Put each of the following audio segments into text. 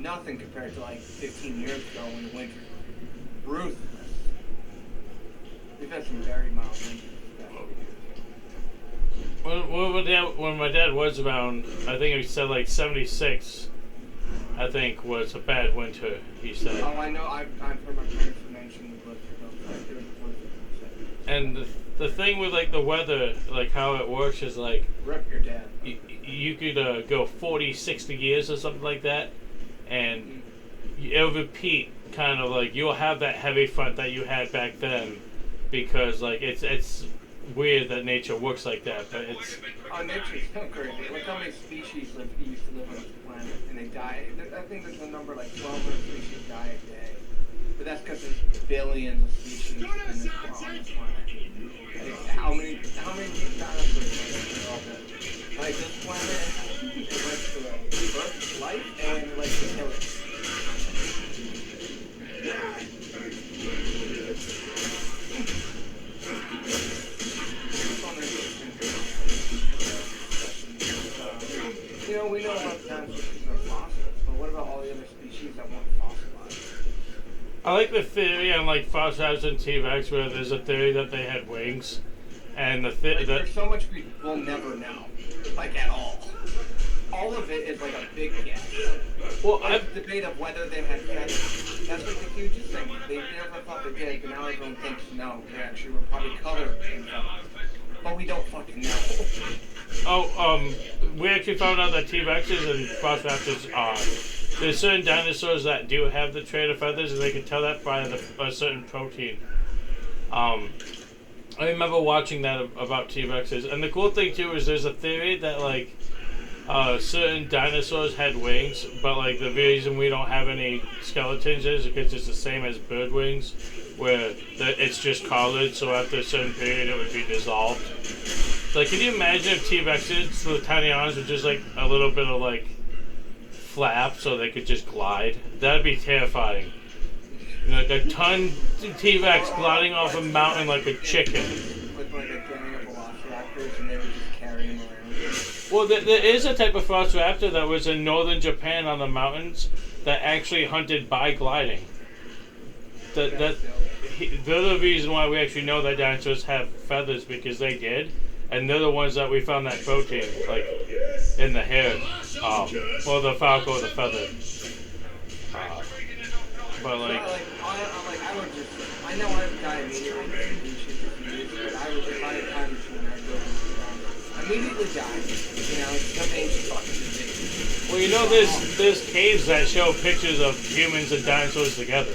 nothing compared to like 15 years ago when the winter ruthless. We've had some very mild winters. When my dad was around, I think he said like 76. I think was a bad winter. He said. Oh, I know. I've heard my parents mention the blizzard. And the thing with like the weather, like how it works is like rip your dad. You could go 40, 60 years or something like that, and it'll repeat. Kind of like you'll have that heavy front that you had back then, because like it's weird that nature works like that, but it's. Oh, nature's so crazy. Look how many species used to live on this planet, and they die. I think there's a number like 1,200 species die a day, but that's because there's billions of species on this planet. Like, how many dinosaurs are all dead? Like this planet, it likes to birth life and it likes to kill it. You know, we know about dinosaurs because they're fossils, but what about all the other species that weren't fossilized? I like the theory on like Velociraptor and T-Rex where there's a theory that they had wings, and there's so much we'll never know, like at all. All of it is like a big guess. Well, the debate of whether they had feathers. That's like the hugest thing. They never thought they did, but now everyone thinks no, they actually were probably colored in feathers. But we don't fucking know. We actually found out that T-Rexes and Velociraptors there's certain dinosaurs that do have the trait of feathers, and they can tell that by a certain protein. I remember watching that about T-Rexes, and the cool thing too is there's a theory that like certain dinosaurs had wings, but like the reason we don't have any skeletons is because it's the same as bird wings, where it's just colored, so after a certain period it would be dissolved. So, like, can you imagine if T-Rexes, the tiny arms, were just like a little bit of like flap so they could just glide? That'd be terrifying. Like a ton T-Rex gliding off a mountain like a chicken. With like a gang of velociraptors and they would just carry him around. Well, there is a type of velociraptor that was in northern Japan on the mountains that actually hunted by gliding. They're the reason why we actually know that dinosaurs have feathers, because they did. And they're the ones that we found that protein, like, in the hair. Or the falco or the feather. But, like... I know I would die immediately, but I would, if I had time machine, I'd go immediately die. You know, it's nothing fucking ridiculous. Well, you know, there's caves that show pictures of humans and dinosaurs together.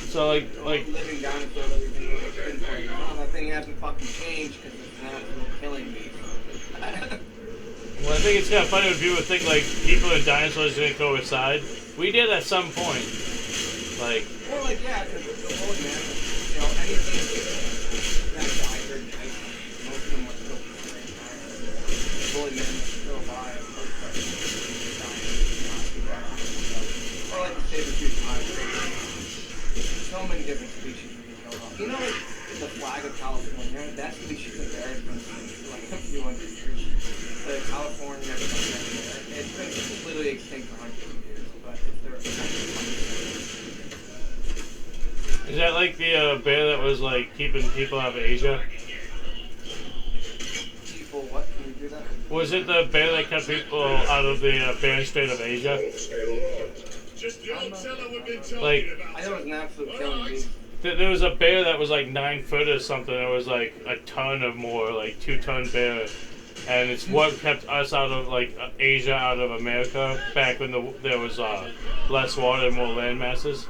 So like living dinosaur that we've been pinpointing. That thing hasn't fucking changed because it's an absolute killing me. Well, I think it's kind of funny when people think like people and dinosaurs didn't coincide. We did at some point. Like. Well, like yeah, because the old man, you know, anything that died or died, most of them were still the same time. The bully man was still alive. Or like the saber-tooth tiger. So many different species we can kill off. You know, like the flag of California, that species of bear has been like a few hundred years. The California, it's been completely extinct for hundreds of years, but Is that like the bear that was like keeping people out of Asia? People, what? Can you do that? Was it the bear that kept people out of the Bering Strait of Asia? Like, I know it was an absolute killing beast. There was a bear that was like 9 foot or something. It was like a ton or more, like 2-ton bear, and it's what kept us out of like Asia, out of America back when there was less water and more land masses.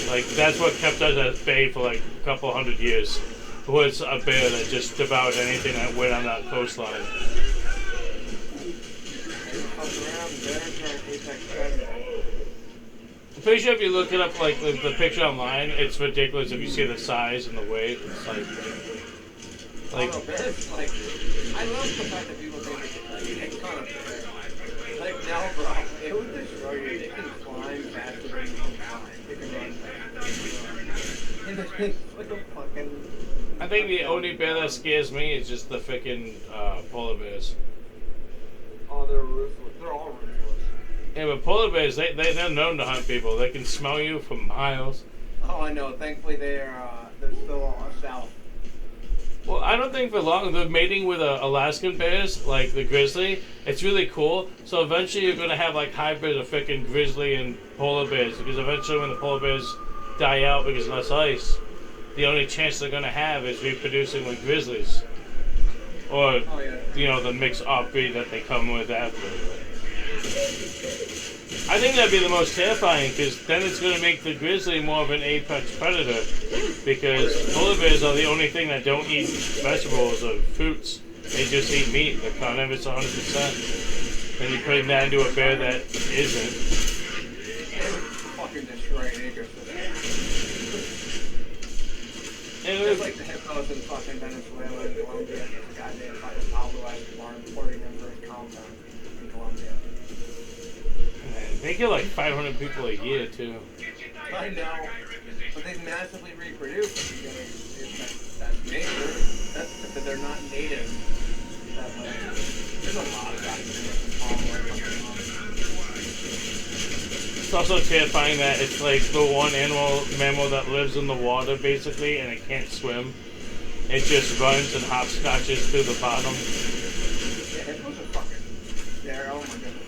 Like that's what kept us at bay for like a couple hundred years. Was a bear that just devoured anything that went on that coastline. I'm pretty sure if you look it up, like the picture online, it's ridiculous if you see the size and the weight. It's like I love the fact that people think it's kind of bear. Like, no, bro, it would destroy you. They can climb faster than you can climb. They can run faster. Like a fucking... I think the only bear that scares me is just the freaking polar bears. Oh, they're ruthless. They're Yeah, but polar bears, they're known to hunt people. They can smell you from miles. Oh, I know. Thankfully, they're still south. Well, I don't think for long. The mating with Alaskan bears, like the grizzly, it's really cool. So eventually you're going to have like hybrids of freaking grizzly and polar bears. Because eventually when the polar bears die out because of less ice, the only chance they're going to have is reproducing with grizzlies. Or, Oh, yeah. you know, the mixed offbreed that they come with after. I think that'd be the most terrifying because then it's going to make the grizzly more of an apex predator because polar bears are the only thing that don't eat vegetables or fruits. They just eat meat. They're carnivorous 100%. And you're putting that into a bear that isn't. Fucking destroy an ecosystem. It's like the hippos in fucking Venezuela and Colombia. Goddamn fucking Pablo Escobar importing them for his compound in Colombia. They kill like 500 people a year too. I know, but they massively reproduce because that's nature. That's that they're not native. That way, there's a lot of documentation. It's also terrifying that it's like the one mammal that lives in the water basically, and it can't swim. It just runs and hopscotches through the bottom. Yeah, hippos are fucking. They're oh my goodness.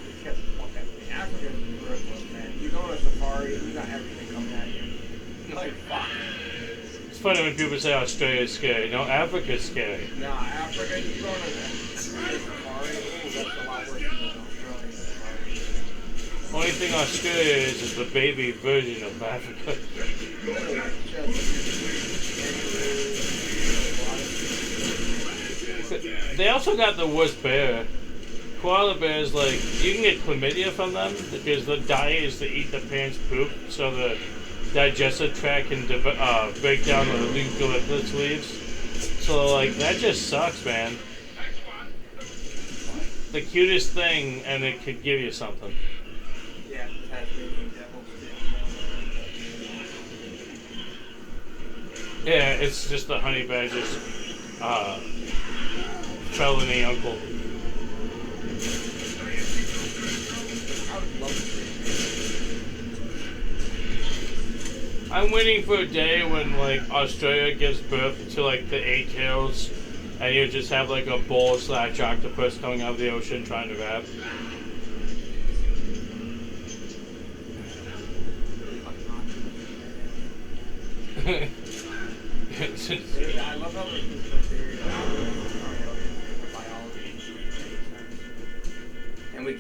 Africa is ruthless, man. You go on a safari, you got everything coming at you. You're like, fuck. It's funny when people say Australia is scary. No, Africa is scary. Nah, Africa, you go on a safari, ooh, that's a lot worse than Australia safari. Only thing Australia is the baby version of Africa. They also got the worst bear. Koala bears, like, you can get chlamydia from them because the diet is to eat the parent's poop, so the digestive tract can break down the eucalyptus leaves. So, like, that just sucks, man. The cutest thing, and it could give you something. Yeah, Tasmanian devils. Yeah, it's just the honey badger's felony uncle. I'm waiting for a day when like Australia gives birth to like the 8 tails and you just have like a bull / octopus coming out of the ocean trying to grab. I love how the theory of biology, and we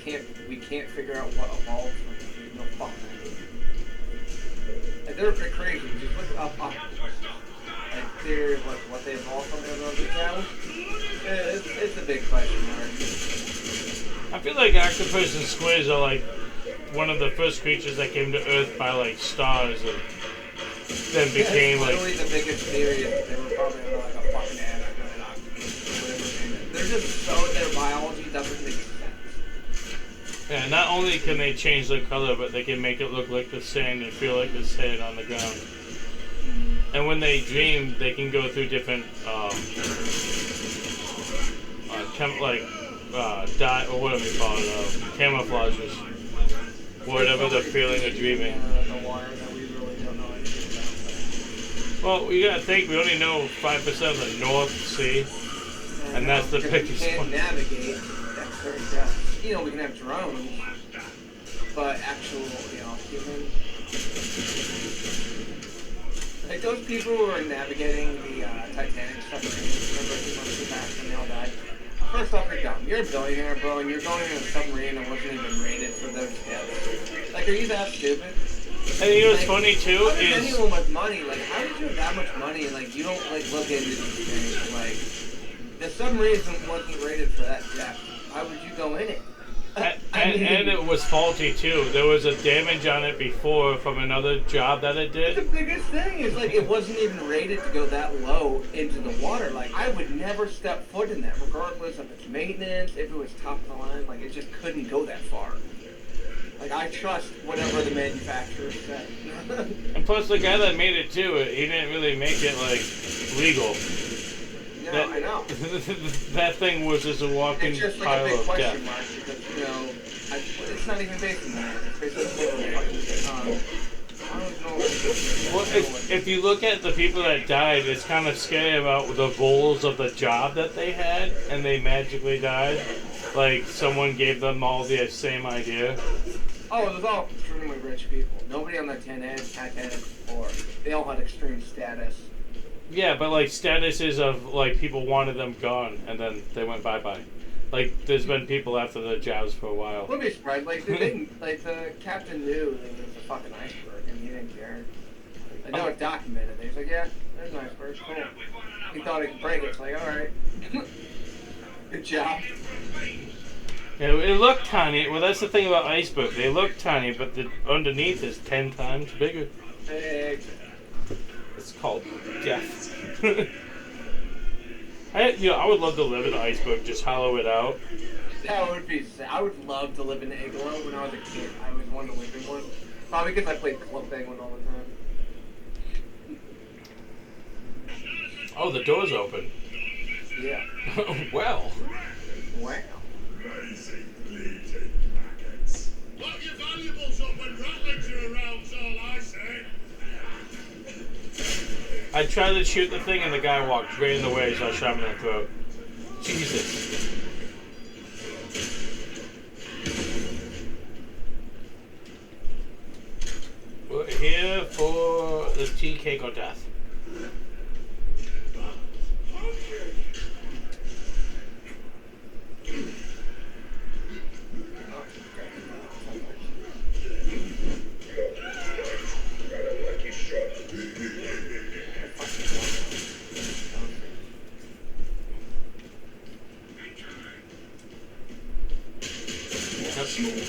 can't figure out what evolved from it. There's no fucking idea. Like, they're a bit crazy. Just look up octopuses. Like theory of what they evolved from in those cows. It's a big question mark. I feel like octopus and squids are like one of the first creatures that came to Earth by like stars and then became like. Literally the biggest theory is that they were probably under like a fucking asteroid and octopus or whatever. They're just so their biology doesn't make sense. Yeah, not only can they change their color, but they can make it look like the sand and feel like the sand on the ground. And when they dream, they can go through different, or whatever you call it, camouflages. Whatever they're feeling or dreaming. The water that we really don't know anything about. Well, you gotta think, we only know 5% of the North Sea. And that's the biggest one. We can't navigate that certain depth. You know, we can have drones, but actual, human. Like those people who were navigating the Titanic submarine, remember a few months back when they all died? First off, you're dumb. You're a billionaire, bro, and you're going in a submarine that wasn't even rated for those kids. Like, are you that stupid? And you know what's funny too is anyone with money, like, how did you have that much money and like you don't like look into these things? Like, the submarine wasn't rated for that depth. Why would you go in it? and it was faulty too. There was a damage on it before from another job that it did. The biggest thing is like it wasn't even rated to go that low into the water. Like I would never step foot in that, regardless of its maintenance, if it was top of the line. Like it just couldn't go that far. Like I trust whatever the manufacturer said. And plus, the guy that made it too, he didn't really make it like legal. Yeah, I know. That thing was just a walking it's just like pile a big of question death. mark because It's not even based on that. It's based on fucking, I don't know. Well, if you look at the people that died, it's kind of scary about the roles of the job that they had, and they magically died. Like, someone gave them all the same idea. Oh, it was all extremely rich people. Nobody on that 10 had it before. They all had extreme status. Yeah, but like statuses of like people wanted them gone, and then they went bye-bye. Like, there's been people after the jobs for a while. Wouldn't be surprised. Like, the captain knew that it was a fucking iceberg, and he didn't care. I know it's documented. He's like, yeah, there's an iceberg. Cool. He thought he could break it. It's like, all right. Good job. Yeah, it looked tiny. Well, that's the thing about iceberg. They look tiny, but the underneath is 10 times bigger. It's called death. I would love to live in an iceberg, just hollow it out. That would be. I would love to live in an igloo. When I was a kid, I always wanted to live in one. Probably because I played Club Penguin all the time. Oh, the door's open. Yeah. Well. Wow. Lock your valuables up when rattlings are around, is all I say. I tried to shoot the thing and the guy walked right in the way, so I shot him in the throat. Jesus. We're here for the tea cake or death.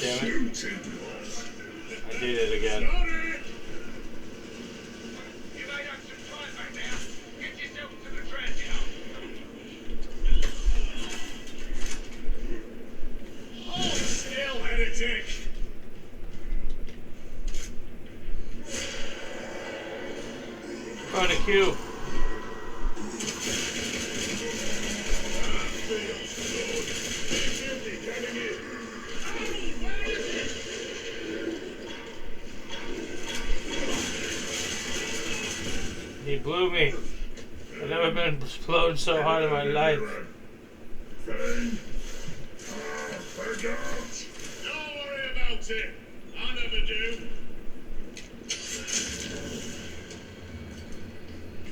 Damn it. I did it again. You might have some time right now. Get yourself to the treadmill. Hold still, heretic. Find a cue. He blew me. I've never been blown so hard in my life. Don't worry about it. I never do.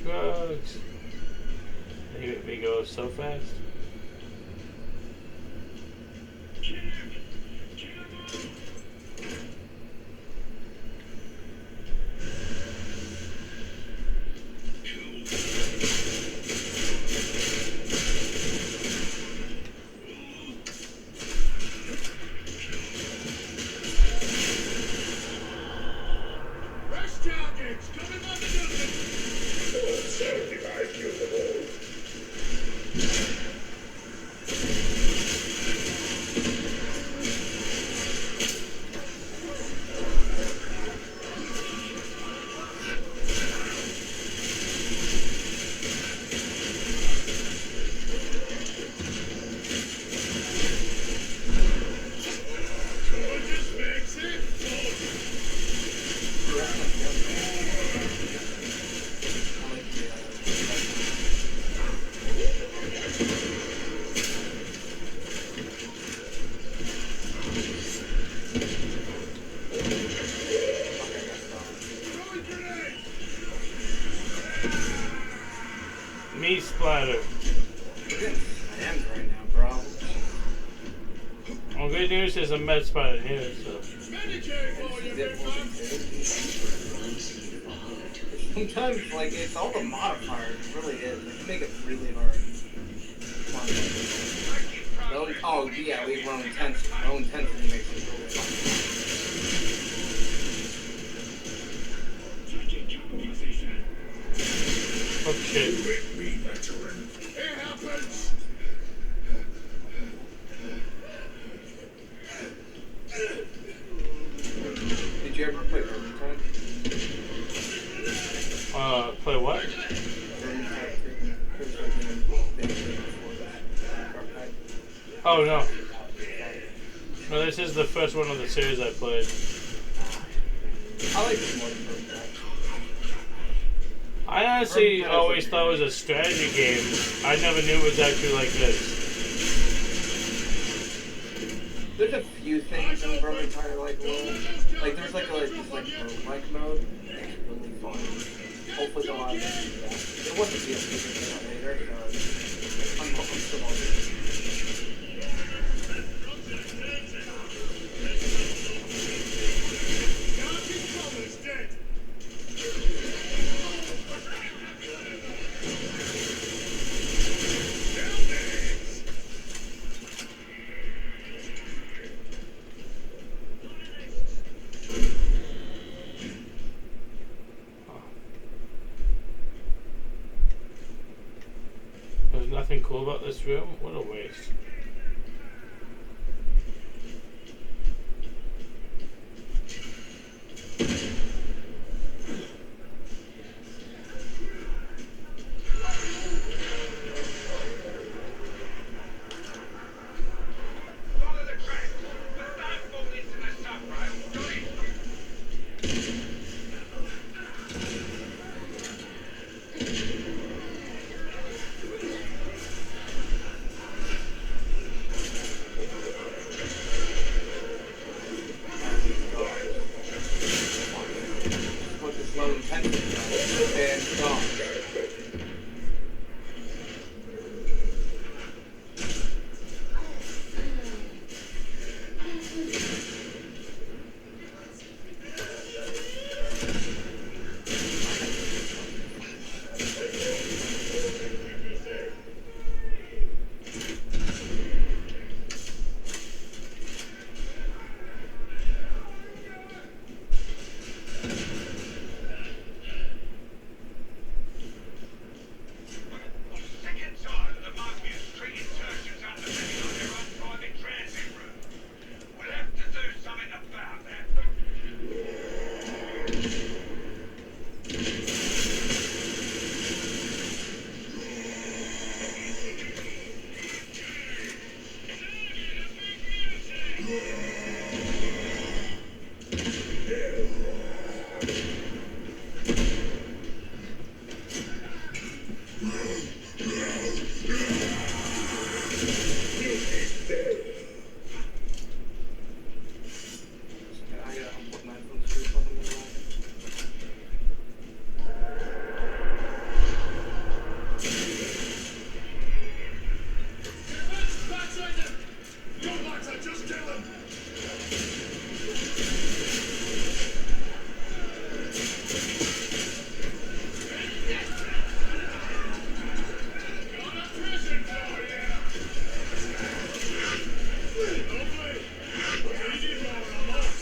Drugs. They make me go so fast. Rush targets coming by the dozen. Just makes it fun. Throwing grenade. Me splatter. I am right now, bro. Well, good news is a med spider here, so. Medicate for you, big man. Sometimes, like, it's all the modifiers. It really is. Like, you make it really hard. Oh, yeah, we have our own intensity. Our own intensity makes it really fun. Oh shit. It happens. Did you ever play Vermintide? Play what? Oh no. Well, this is the first one of the series I played. I like this more than Burning Paradise. I honestly always thought it was a strategy game. I never knew it was actually like this. There's a few things in Burning Paradise like there's like roguelike mode. It's really fun. Hopefully they'll add that. There was a PSP thing out later, so I'm still on it. There's nothing cool about this room? What a waste. Follow the track, but don't fall into the subrail. Got it? Put this low intensity on it and stop. Sick and tired of the monkeys treating Tertians underbelly like their own private transit route. We'll have to do something about that. I gotta unplug my phone screw fucking little Your lights are just kill them. Got a present for you. Lovely. Easy going, I'm off.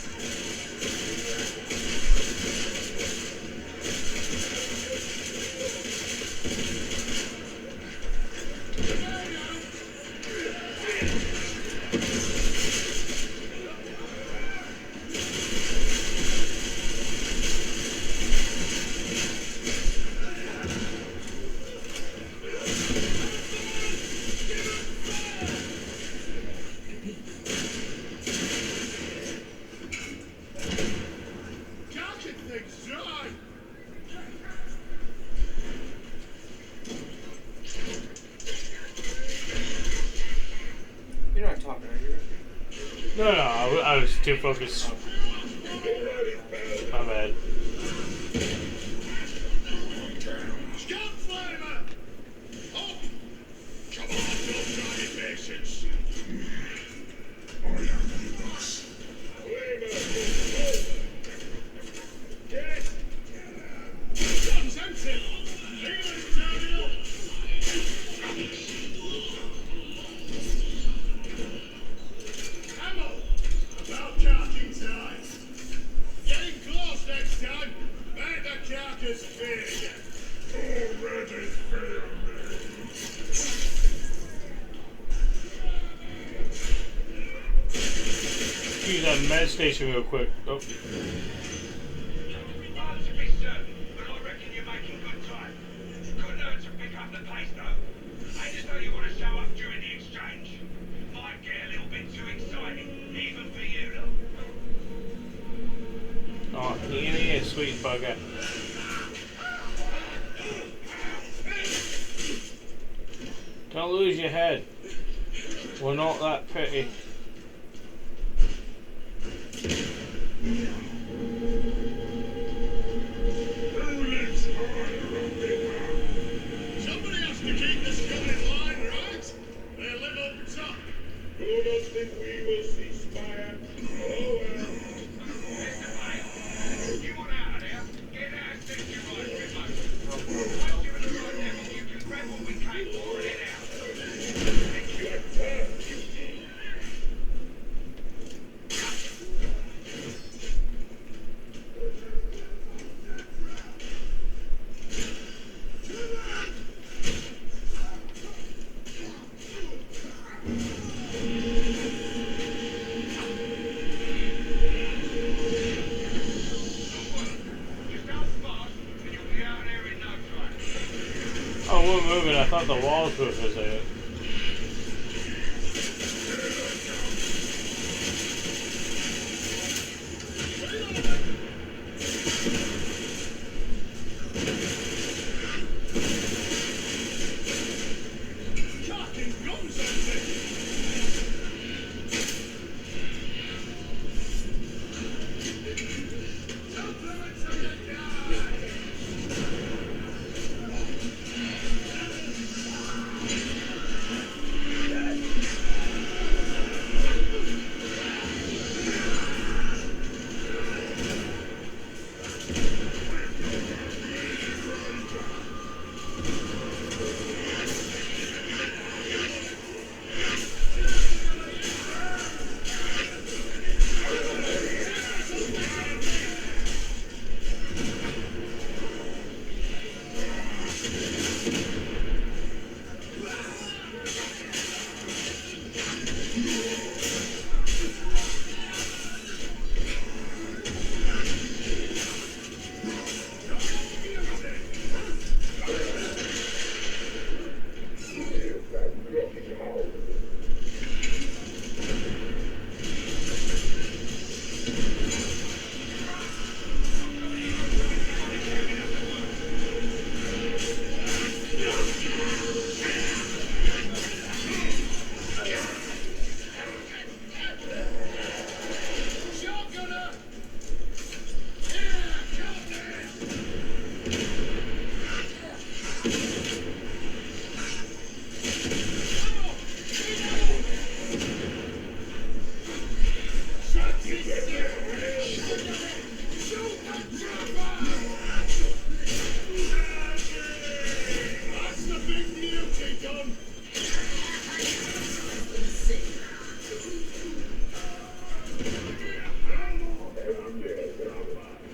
Jocking things dry. You're not talking, are you? No, I was too focused. My bad. Scott Flamer! Up! Come on, no tiny patience. Gun's empty. Healer's turning up. Ammo! About carking time. Getting close next time. Make the carcass big. Already Use that med station real quick. Oh. Hard to be certain, but I reckon you're making good time. Couldn't hurt to pick up the pace though. Ain't as though you want to show up during the exchange. Might get a little bit too exciting, even sweet bugger. Don't lose your head. We're not that pretty. Somebody has to keep the skull in line, right? They're live up top. Who does think we will ceasefire? Oh well. You want out of there? Get out, think you right, good luck. I'll give it a right now. You can grab what we came for and head out. Oh, we're moving. I thought the walls were for sale.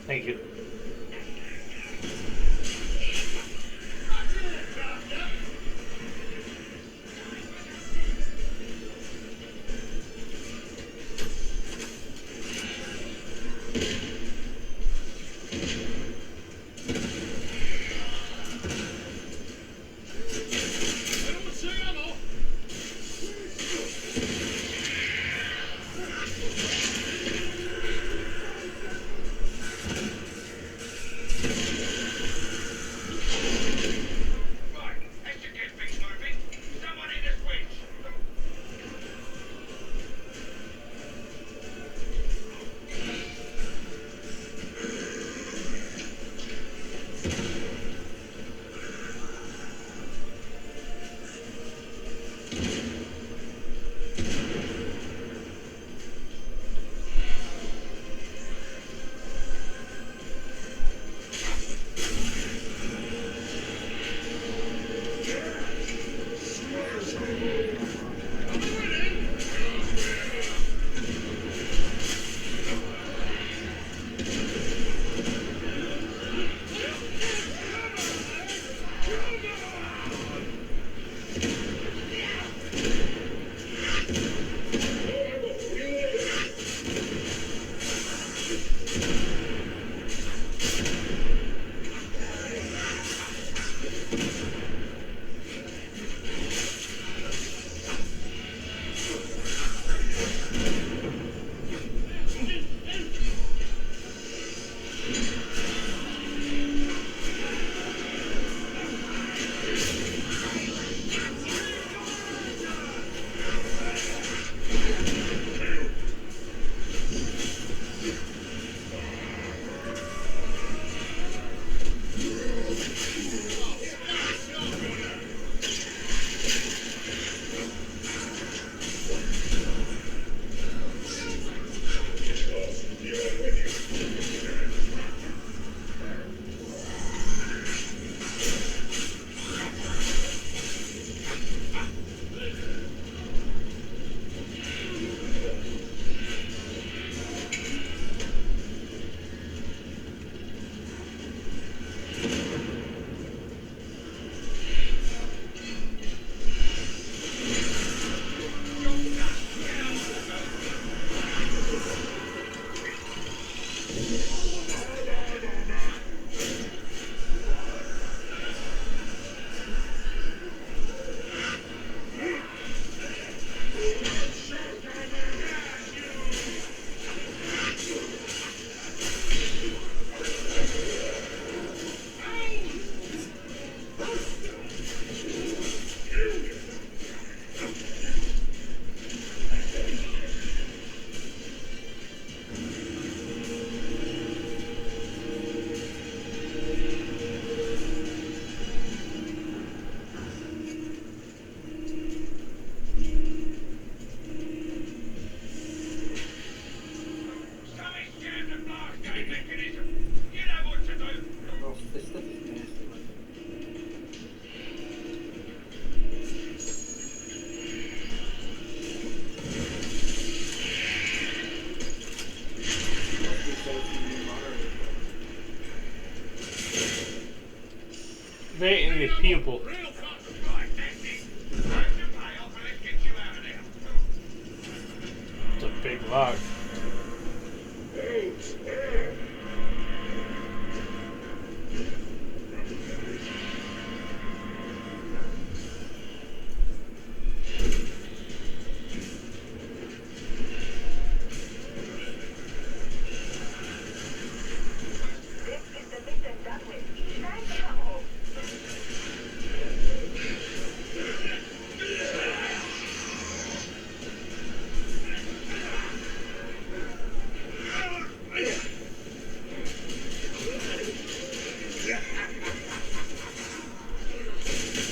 Thank you. activating the pupil. Real fast. Right, that's it. Time to pay off and let's get you out of there. It's a big lock.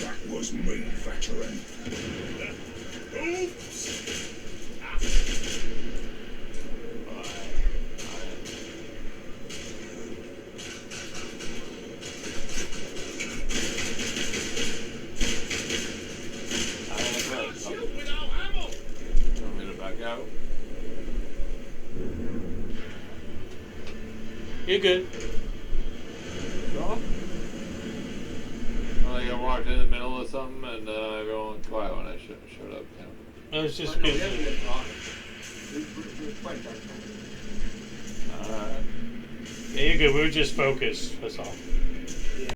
That was me, veteran. Oops. Shoot without ammo. Want me to back out? You're good. No? Well, I got walked in the middle of something and everyone went quiet when I showed up. Yeah. It was just No, we good. haven't been talking. We're quite dark. Alright. Yeah, you're good. We were just focused. That's all.